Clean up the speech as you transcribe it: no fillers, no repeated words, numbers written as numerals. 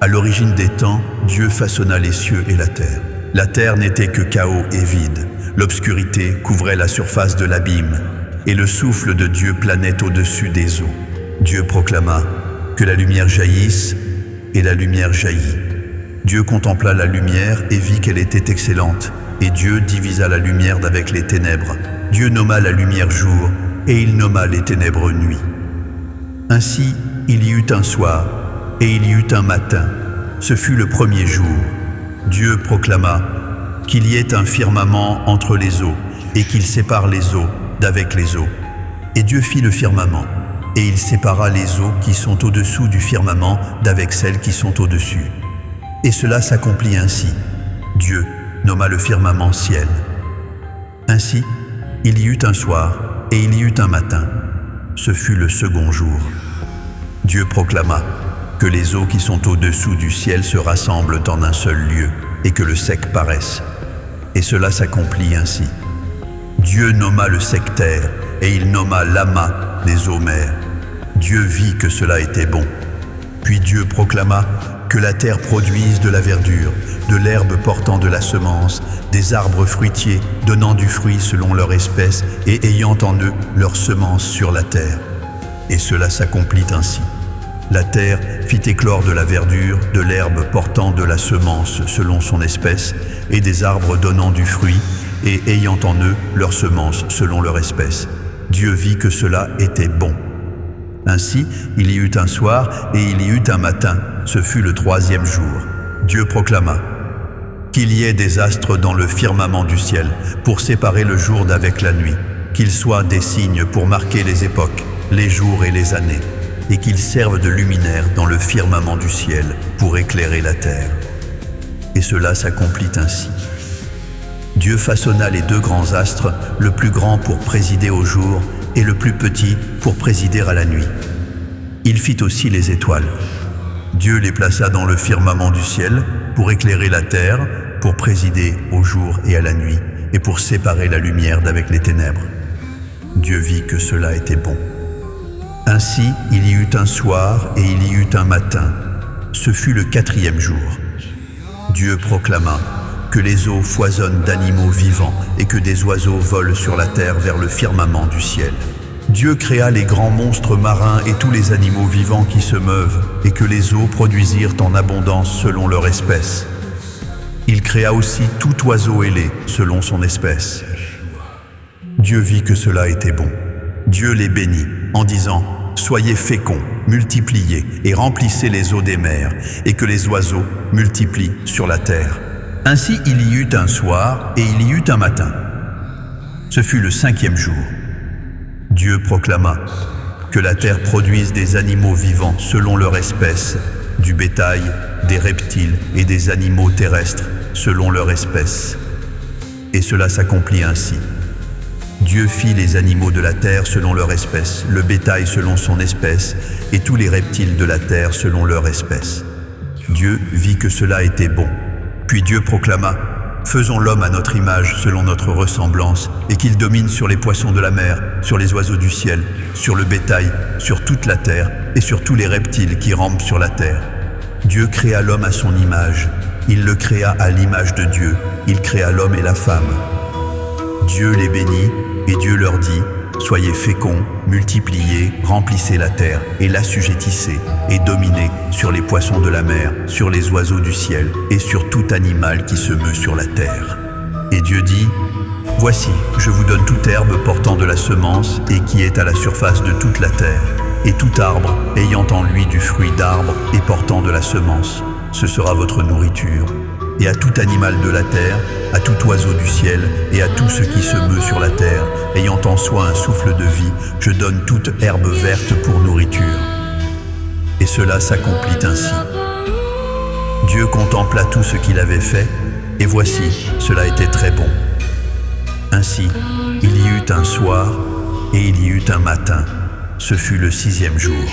À l'origine des temps, Dieu façonna les cieux et la terre. La terre n'était que chaos et vide. L'obscurité couvrait la surface de l'abîme, et le souffle de Dieu planait au-dessus des eaux. Dieu proclama « Que la lumière jaillisse », et la lumière jaillit. Dieu contempla la lumière et vit qu'elle était excellente, et Dieu divisa la lumière d'avec les ténèbres. Dieu nomma la lumière jour, et il nomma les ténèbres nuit. Ainsi, il y eut un soir, et il y eut un matin. Ce fut le premier jour. Dieu proclama qu'il y ait un firmament entre les eaux, et qu'il sépare les eaux d'avec les eaux. Et Dieu fit le firmament, et il sépara les eaux qui sont au-dessous du firmament d'avec celles qui sont au-dessus. Et cela s'accomplit ainsi. Dieu nomma le firmament ciel. Ainsi, il y eut un soir, et il y eut un matin. Ce fut le second jour. Dieu proclama que les eaux qui sont au-dessous du ciel se rassemblent en un seul lieu, et que le sec paraisse. Et cela s'accomplit ainsi. Dieu nomma le sec terre, et il nomma l'amas des eaux mers. Dieu vit que cela était bon. Puis Dieu proclama que la terre produise de la verdure, de l'herbe portant de la semence, des arbres fruitiers donnant du fruit selon leur espèce et ayant en eux leur semence sur la terre. Et cela s'accomplit ainsi. La terre fit éclore de la verdure, de l'herbe portant de la semence selon son espèce, et des arbres donnant du fruit et ayant en eux leur semence selon leur espèce. Dieu vit que cela était bon. Ainsi, il y eut un soir et il y eut un matin. Ce fut le troisième jour. Dieu proclama qu'il y ait des astres dans le firmament du ciel pour séparer le jour d'avec la nuit, qu'ils soient des signes pour marquer les époques, les jours et les années, et qu'ils servent de luminaires dans le firmament du ciel pour éclairer la terre. Et cela s'accomplit ainsi. Dieu façonna les deux grands astres, le plus grand pour présider au jour et le plus petit pour présider à la nuit. Il fit aussi les étoiles. Dieu les plaça dans le firmament du ciel pour éclairer la terre, pour présider au jour et à la nuit, et pour séparer la lumière d'avec les ténèbres. Dieu vit que cela était bon. Ainsi, il y eut un soir et il y eut un matin. Ce fut le quatrième jour. Dieu proclama que les eaux foisonnent d'animaux vivants et que des oiseaux volent sur la terre vers le firmament du ciel. Dieu créa les grands monstres marins et tous les animaux vivants qui se meuvent, et que les eaux produisirent en abondance selon leur espèce. Il créa aussi tout oiseau ailé selon son espèce. Dieu vit que cela était bon. Dieu les bénit en disant « Soyez féconds, multipliez et remplissez les eaux des mers, et que les oiseaux multiplient sur la terre. » Ainsi il y eut un soir et il y eut un matin. Ce fut le cinquième jour. Dieu proclama que la terre produise des animaux vivants selon leur espèce, du bétail, des reptiles et des animaux terrestres selon leur espèce. Et cela s'accomplit ainsi. Dieu fit les animaux de la terre selon leur espèce, le bétail selon son espèce et tous les reptiles de la terre selon leur espèce. Dieu vit que cela était bon. Puis Dieu proclama « Faisons l'homme à notre image selon notre ressemblance, et qu'il domine sur les poissons de la mer, sur les oiseaux du ciel, sur le bétail, sur toute la terre, et sur tous les reptiles qui rampent sur la terre. » Dieu créa l'homme à son image. Il le créa à l'image de Dieu. Il créa l'homme et la femme. Dieu les bénit, et Dieu leur dit « Soyez féconds, multipliez, remplissez la terre, et l'assujettissez, et dominez sur les poissons de la mer, sur les oiseaux du ciel, et sur tout animal qui se meut sur la terre. » Et Dieu dit « Voici, je vous donne toute herbe portant de la semence, et qui est à la surface de toute la terre, et tout arbre ayant en lui du fruit d'arbre et portant de la semence. Ce sera votre nourriture. Et à tout animal de la terre, à tout oiseau du ciel, et à tout ce qui se meut sur la terre, ayant en soi un souffle de vie, je donne toute herbe verte pour nourriture. » Et cela s'accomplit ainsi. Dieu contempla tout ce qu'il avait fait, et voici, cela était très bon. Ainsi, il y eut un soir, et il y eut un matin. Ce fut le sixième jour.